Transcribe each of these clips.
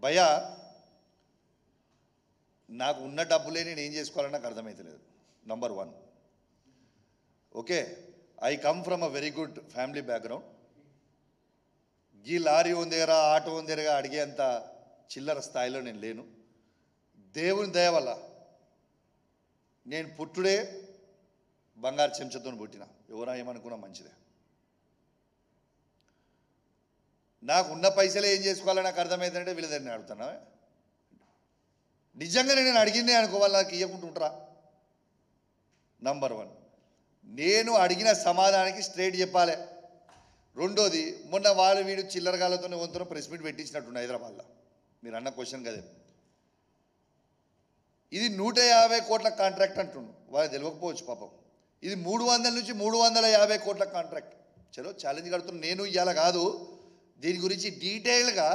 భయ్యా నాకు ఉన్న డబ్బులే నేను ఏం చేసుకోవాలని నాకు అర్థమవుతలేదు. Number 1. Okay, I come from a very good family background. ఈ లారీ ఉందేరా ఆటో ఉందేరా అడిగేంత చిల్లర స్థాయిలో నేను లేను. దేవుని దయ వల్ల నేను పుట్టుడే బంగారు చెంచతో పుట్టిన. ఎవరా ఏమనుకున్నా మంచిదే. నాకు ఉన్న పైసలే ఏం చేసుకోవాలని నాకు అర్థమవుతుందంటే వీళ్ళదని అడుగుతున్నా. నిజంగానే నేను అడిగిందే అనుకోవాలి, నాకు ఇవ్వకుంటుంటారా? నంబర్ 1, నేను అడిగిన సమాధానానికి స్ట్రైట్ చెప్పాలి. రెండోది, మొన్న వాళ్ళు వీడు చిల్లరగాలతో వంతున ప్రెస్ మీట్ పెట్టించినట్టుండే హైదరాబాద్లో. మీరు అన్న క్వశ్చన్ కదే, ఇది 150 కోట్ల కాంట్రాక్ట్ అంటుండు. వాళ్ళు తెలియకపోవచ్చు పాపం. ఇది 300 నుంచి 350 కోట్ల కాంట్రాక్ట్. చలో ఛాలెంజ్ కడుతున్నాను. నేను ఇవాళ కాదు, దీని గురించి డీటెయిల్గా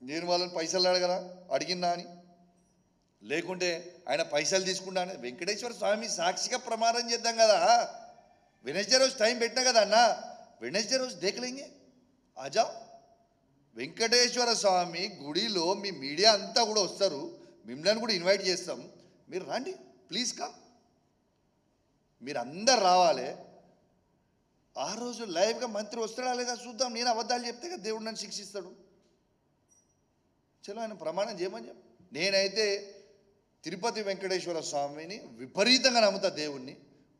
నేను వాళ్ళని పైసలు అడగరా, అడిగినా అని, లేకుంటే ఆయన పైసలు తీసుకున్నాను. వెంకటేశ్వర స్వామి సాక్షిగా ప్రమాణం చేద్దాం కదా. వెనస్డే రోజు టైం పెట్టినా కదా అన్న, వెనస్డే రోజు దేకలేంగే ఆజా. వెంకటేశ్వర స్వామి గుడిలో మీ మీడియా అంతా కూడా వస్తారు, మిమ్మల్ని కూడా ఇన్వైట్ చేస్తాం, మీరు రండి ప్లీజ్ కమ్. మీరు అందరు రావాలి. ఆ రోజు లైవ్గా మంత్రి వస్తాడా లేదా చూద్దాం. నేను అబద్ధాలు చెప్తే కదా దేవుడు నన్ను శిక్షిస్తాడు. చలో ఆయన ప్రమాణం చేయమని చెప్పి. నేనైతే తిరుపతి వెంకటేశ్వర స్వామిని విపరీతంగా నమ్ముతా, దేవుణ్ణి.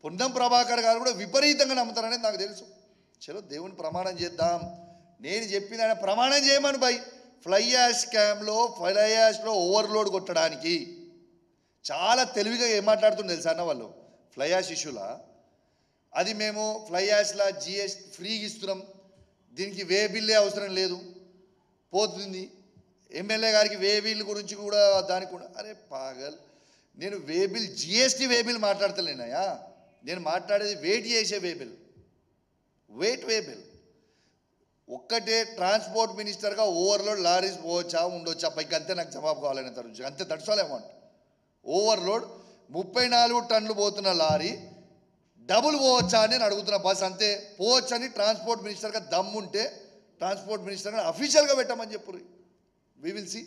పొన్నం ప్రభాకర్ గారు కూడా విపరీతంగా నమ్ముతారనేది నాకు తెలుసు. చలో దేవుని ప్రమాణం చేద్దాం. నేను చెప్పింది ఆయన ప్రమాణం చేయమని బై. ఫ్లై యాష్ స్కామ్లో ఫ్లై యాష్లో ఓవర్లోడ్ కొట్టడానికి చాలా తెలివిగా ఏం మాట్లాడుతుంది తెలుసా అన్న వాళ్ళు. ఫ్లై యాష్ ఇష్యూలా అది మేము ఫ్లై యాష్లా జిఎస్టీ ఫ్రీగా ఇస్తున్నాం, దీనికి వే బిల్లే అవసరం లేదు, పోతుంది. ఎమ్మెల్యే గారికి వే బిల్ గురించి కూడా దానికి కూడా. అరే పాగల్, నేను way bill GST way bill మాట్లాడతలేనాయా. నేను మాట్లాడేది వెయిట్ చేసే way bill, wait way bill. ఒక్కటే ట్రాన్స్పోర్ట్ మినిస్టర్గా ఓవర్లోడ్ లారీస్ పోవచ్చా ఉండొచ్చా పైకి, అంతే నాకు జవాబు కావాలనే తరచు, అంతే దట్సాల్ అమౌంట్. ఓవర్లోడ్ 34 టన్నులు పోతున్న లారీ డబుల్ పోవచ్చా అని నేను అడుగుతున్నా బస్, అంతే. పోవచ్చని ట్రాన్స్పోర్ట్ మినిస్టర్గా దమ్ముంటే ట్రాన్స్పోర్ట్ మినిస్టర్గా అఫీషియల్గా పెట్టమని చెప్పు. We will see.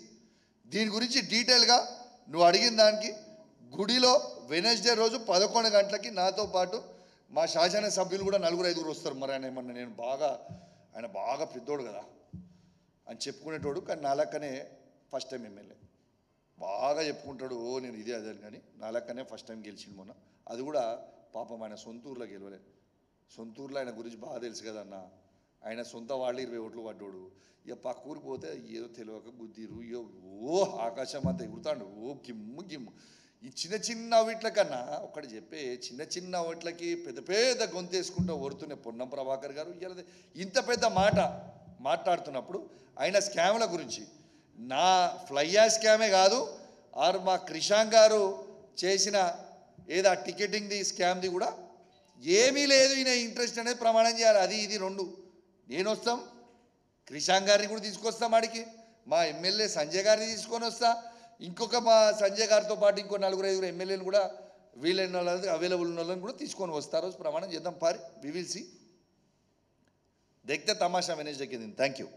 దీని గురించి డీటెయిల్గా నువ్వు అడిగిన దానికి గుడిలో వెనస్డే రోజు 11 గంటలకి నాతో పాటు మా శాసన సభ్యులు కూడా 4-5 వస్తారు. మరి ఆయన ఏమన్నా నేను ఆయన బాగా పెద్దోడు కదా అని చెప్పుకునేటోడు, కానీ నాలక్కనే ఫస్ట్ టైం ఎమ్మెల్యే. బాగా చెప్పుకుంటాడు, ఓ నేను ఇదే అదే. కానీ నాలక్కనే ఫస్ట్ టైం గెలిచింది మొన్న. అది కూడా పాపం ఆయన సొంత ఊర్లో గెలవలే. సొంత ఊర్లో ఆయన గురించి బాగా తెలుసు కదన్న. ఆయన సొంత వాళ్ళు 20 ఓట్లు పడ్డాడు. ఇక పక్క ఊరికి పోతే ఏదో తెలియక గుద్దిరు, ఇక ఓ ఆకాశం అంతా ఎగురుతాడు, ఓ గిమ్ము గిమ్ము. ఈ చిన్న చిన్న వీట్ల కన్నా ఒకటి చెప్పే, చిన్న చిన్న ఓట్లకి పెద్ద పెద్ద గొంతేసుకుంటూ ఓరుతున్న పొన్నం ప్రభాకర్ గారు ఇవాళ ఇంత పెద్ద మాట మాట్లాడుతున్నప్పుడు ఆయన స్కామ్ల గురించి, నా ఫ్లై యాష్ స్కామే కాదు, ఆరు మా క్రిషాంక్ గారు చేసిన ఏదో టికెటింగ్ది స్కామ్ది కూడా ఏమీ లేదు, ఈయన ఇంట్రెస్ట్ అనేది ప్రమాణం చేయాలి. అది ఇది 2 నేను వస్తాం, క్రిషాంక్ గారిని కూడా తీసుకొస్తాం ఆడికి, మా ఎమ్మెల్యే సంజయ్ గారిని తీసుకొని వస్తా, ఇంకొక మా సంజయ్ గారితో పాటు ఇంకో 4-5 ఎమ్మెల్యేలు కూడా వీలైన వాళ్ళని అవైలబుల్ ఉన్న వాళ్ళని కూడా తీసుకొని వస్తారు. ప్రమాణం చేద్దాం పారి. We will see. देखते तमाशा मैनेज థ్యాంక్ యూ.